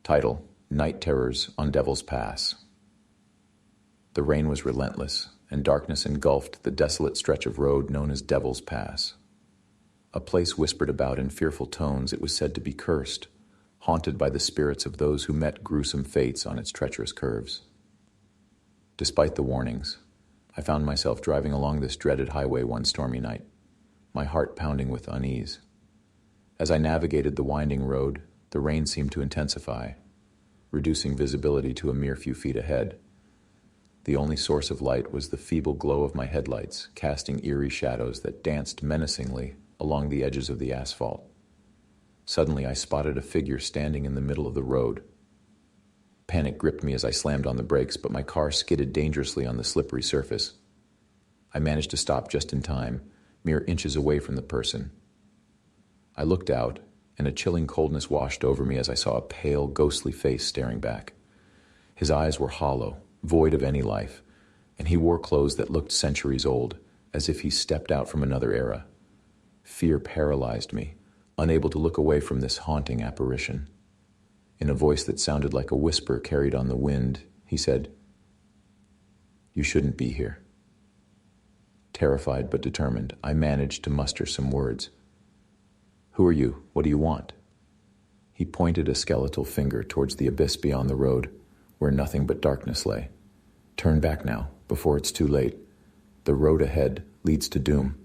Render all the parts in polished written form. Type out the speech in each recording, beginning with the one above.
Title: Night Terrors on Devil's Pass. The rain was relentless, and darkness engulfed the desolate stretch of road known as Devil's Pass. A place whispered about in fearful tones it was said to be cursed, haunted by the spirits of those who met gruesome fates on its treacherous curves. Despite the warnings, I found myself driving along this dreaded highway one stormy night, my heart pounding with unease. As I navigated the winding road, the rain seemed to intensify, reducing visibility to a mere few feet ahead. The only source of light was the feeble glow of my headlights, casting eerie shadows that danced menacingly along the edges of the asphalt. Suddenly, I spotted a figure standing in the middle of the road. Panic gripped me as I slammed on the brakes, but my car skidded dangerously on the slippery surface. I managed to stop just in time, mere inches away from the person. I looked out, and a chilling coldness washed over me as I saw a pale, ghostly face staring back. His eyes were hollow, void of any life, and he wore clothes that looked centuries old, as if he stepped out from another era. Fear paralyzed me, unable to look away from this haunting apparition. In a voice that sounded like a whisper carried on the wind, he said, "You shouldn't be here." Terrified but determined, I managed to muster some words. "Who are you? What do you want?" He pointed a skeletal finger towards the abyss beyond the road, where nothing but darkness lay. "Turn back now, before it's too late. The road ahead leads to doom."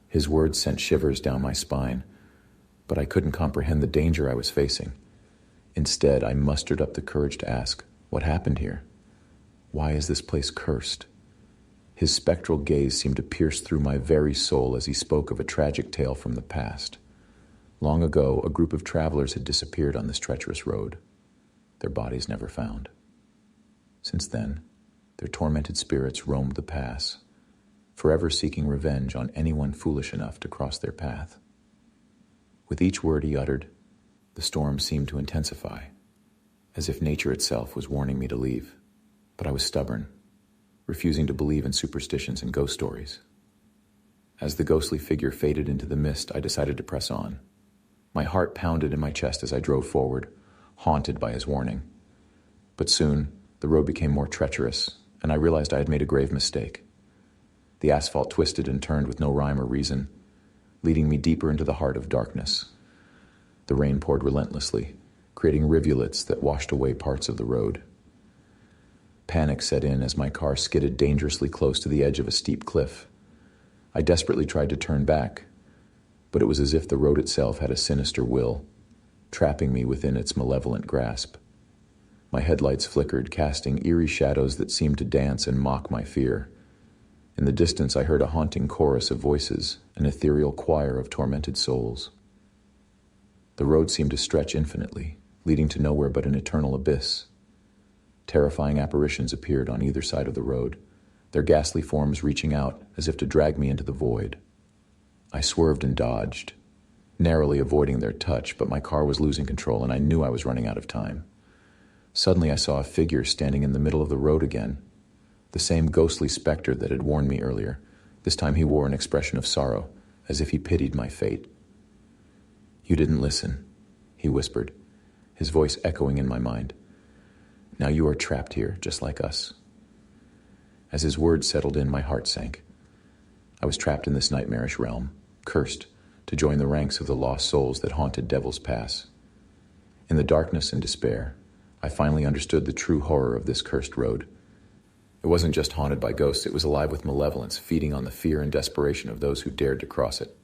His words sent shivers down my spine, but I couldn't comprehend the danger I was facing. Instead, I mustered up the courage to ask, "What happened here? Why is this place cursed?" His spectral gaze seemed to pierce through my very soul as he spoke of a tragic tale from the past. Long ago, a group of travelers had disappeared on this treacherous road, their bodies never found. Since then, their tormented spirits roamed the pass, forever seeking revenge on anyone foolish enough to cross their path. With each word he uttered, the storm seemed to intensify, as if nature itself was warning me to leave. But I was stubborn, refusing to believe in superstitions and ghost stories. As the ghostly figure faded into the mist, I decided to press on. My heart pounded in my chest as I drove forward, haunted by his warning. But soon, the road became more treacherous, and I realized I had made a grave mistake. The asphalt twisted and turned with no rhyme or reason, leading me deeper into the heart of darkness. The rain poured relentlessly, creating rivulets that washed away parts of the road. Panic set in as my car skidded dangerously close to the edge of a steep cliff. I desperately tried to turn back, but it was as if the road itself had a sinister will, trapping me within its malevolent grasp. My headlights flickered, casting eerie shadows that seemed to dance and mock my fear. In the distance, I heard a haunting chorus of voices, an ethereal choir of tormented souls. The road seemed to stretch infinitely, leading to nowhere but an eternal abyss. Terrifying apparitions appeared on either side of the road, their ghastly forms reaching out as if to drag me into the void. I swerved and dodged, narrowly avoiding their touch, but my car was losing control and I knew I was running out of time. Suddenly I saw a figure standing in the middle of the road again, the same ghostly specter that had warned me earlier. This time he wore an expression of sorrow, as if he pitied my fate. "You didn't listen," he whispered, his voice echoing in my mind. "Now you are trapped here, just like us." As his words settled in, my heart sank. I was trapped in this nightmarish realm, cursed to join the ranks of the lost souls that haunted Devil's Pass. In the darkness and despair, I finally understood the true horror of this cursed road. It wasn't just haunted by ghosts, it was alive with malevolence, feeding on the fear and desperation of those who dared to cross it.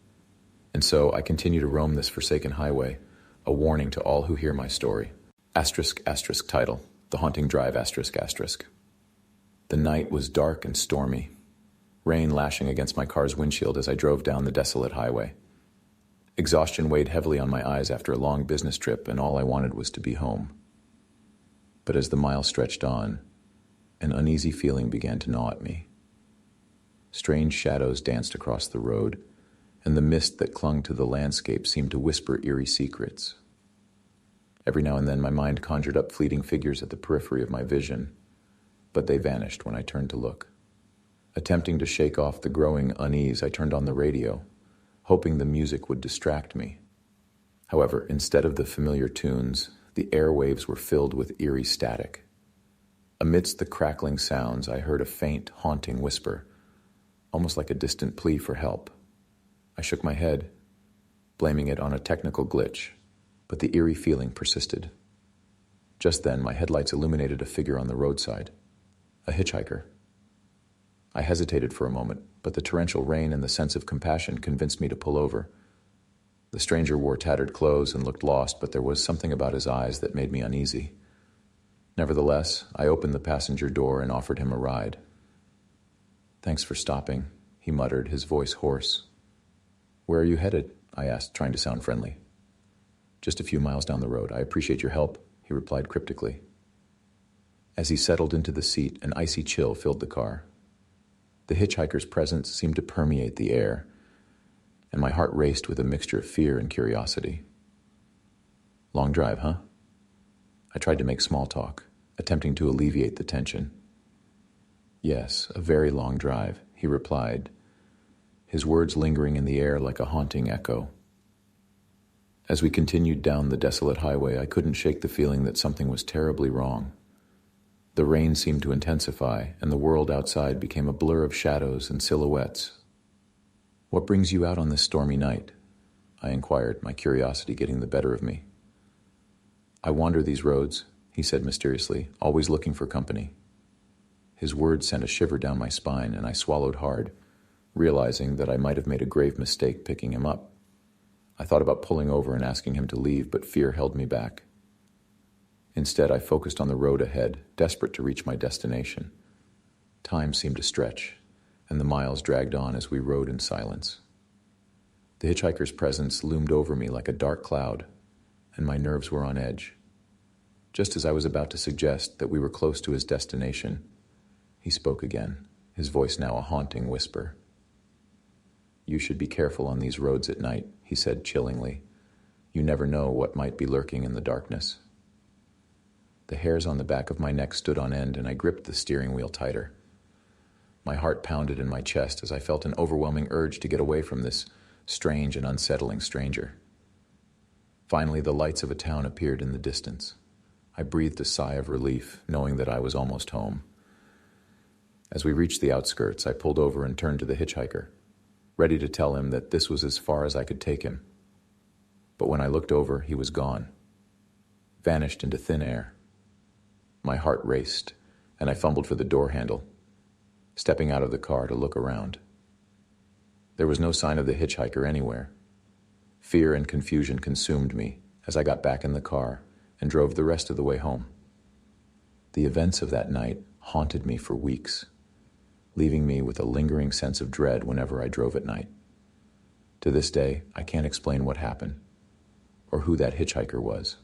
And so I continue to roam this forsaken highway, a warning to all who hear my story. *** title, The Haunting Drive ***. The night was dark and stormy, rain lashing against my car's windshield as I drove down the desolate highway. Exhaustion weighed heavily on my eyes after a long business trip, and all I wanted was to be home. But as the miles stretched on, an uneasy feeling began to gnaw at me. Strange shadows danced across the road, and the mist that clung to the landscape seemed to whisper eerie secrets. Every now and then my mind conjured up fleeting figures at the periphery of my vision, but they vanished when I turned to look. Attempting to shake off the growing unease, I turned on the radio, hoping the music would distract me. However, instead of the familiar tunes, The airwaves were filled with eerie static. Amidst the crackling sounds, I heard a faint, haunting whisper, almost like a distant plea for help. I shook my head, blaming it on a technical glitch, but the eerie feeling persisted. Just then, my headlights illuminated a figure on the roadside, a hitchhiker. I hesitated for a moment, but the torrential rain and the sense of compassion convinced me to pull over. The stranger wore tattered clothes and looked lost, but there was something about his eyes that made me uneasy. Nevertheless, I opened the passenger door and offered him a ride. "Thanks for stopping," he muttered, his voice hoarse. "Where are you headed?" I asked, trying to sound friendly. "Just a few miles down the road. I appreciate your help," he replied cryptically. As he settled into the seat, an icy chill filled the car. The hitchhiker's presence seemed to permeate the air, and my heart raced with a mixture of fear and curiosity. "Long drive, huh?" I tried to make small talk, attempting to alleviate the tension. "Yes, a very long drive," he replied, his words lingering in the air like a haunting echo. As we continued down the desolate highway, I couldn't shake the feeling that something was terribly wrong. The rain seemed to intensify, and the world outside became a blur of shadows and silhouettes. "What brings you out on this stormy night?" I inquired, my curiosity getting the better of me. "I wander these roads," he said mysteriously, "always looking for company." His words sent a shiver down my spine, and I swallowed hard, realizing that I might have made a grave mistake picking him up. I thought about pulling over and asking him to leave, but fear held me back. Instead, I focused on the road ahead, desperate to reach my destination. Time seemed to stretch, and the miles dragged on as we rode in silence. The hitchhiker's presence loomed over me like a dark cloud, and my nerves were on edge. Just as I was about to suggest that we were close to his destination, he spoke again, his voice now a haunting whisper. "You should be careful on these roads at night," he said chillingly. "You never know what might be lurking in the darkness." The hairs on the back of my neck stood on end, and I gripped the steering wheel tighter. My heart pounded in my chest as I felt an overwhelming urge to get away from this strange and unsettling stranger. Finally, the lights of a town appeared in the distance. I breathed a sigh of relief, knowing that I was almost home. As we reached the outskirts, I pulled over and turned to the hitchhiker, ready to tell him that this was as far as I could take him. But when I looked over, he was gone, vanished into thin air. My heart raced, and I fumbled for the door handle, stepping out of the car to look around. There was no sign of the hitchhiker anywhere. Fear and confusion consumed me as I got back in the car and drove the rest of the way home. The events of that night haunted me for weeks, leaving me with a lingering sense of dread whenever I drove at night. To this day, I can't explain what happened or who that hitchhiker was.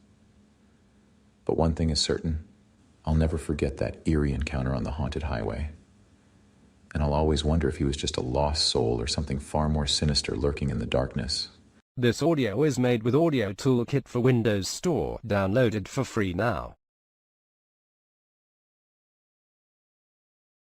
But one thing is certain, I'll never forget that eerie encounter on the haunted highway. And I'll always wonder if he was just a lost soul or something far more sinister lurking in the darkness. This audio is made with Audio Toolkit for Windows Store, downloaded for free now.